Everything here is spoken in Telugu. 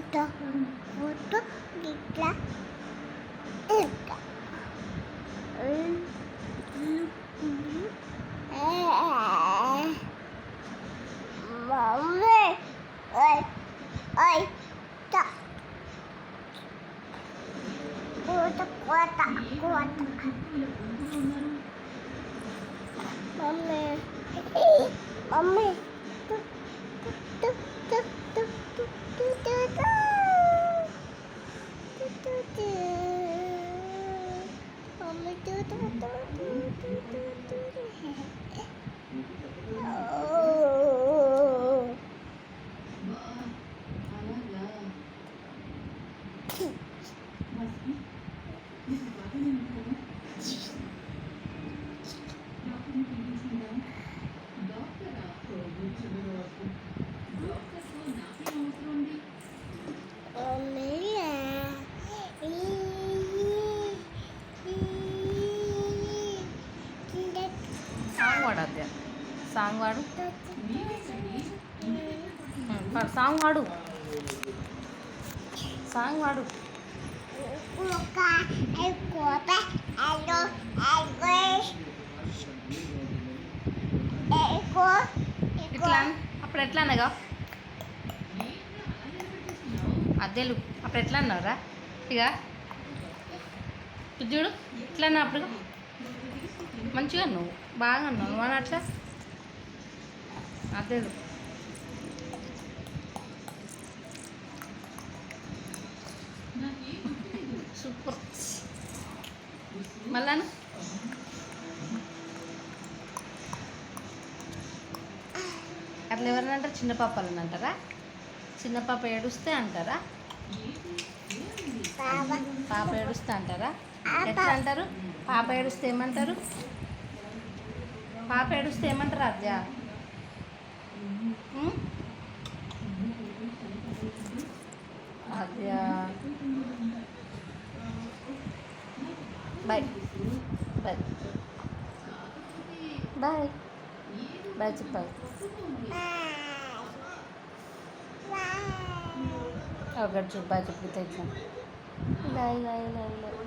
foto foto iట్లా ఇట్లా మమ్మీ ఓయ్ ఓయ్ తా కోట కోట కోట మమ్మీ మమ్మీ సాంగ్ వాడు సాంగ్ వాడు సాంగ్ వాడు ఇట్లా అప్పుడు ఎట్లా అన్నగా అదేలు అప్పుడు ఎట్లా అన్నావురా ఇక చూడు ఇట్లా అన్నా అప్పుడు మంచిగా అన్నావు బాగా అన్నావు నువ్వు అట్లా అదే సూపర్ మళ్ళా అట్లా ఎవరైనా అంటారు చిన్న పాపలని అంటారా చిన్న పాప ఏడుస్తే అంటారా పాప ఏడుస్తే అంటారా ఎట్లా అంటారు పాప ఏడుస్తే ఏమంటారు పాప ఏడుస్తే ఏమంటారు అద్యా అద్యా బాయ్ బాయ్ బాయ్ బాయ్ చెప్పాలి ఒకటి చెప్పు బాయ్ చెప్తే బాయ్ బాయ్ బాయ్ బాయ్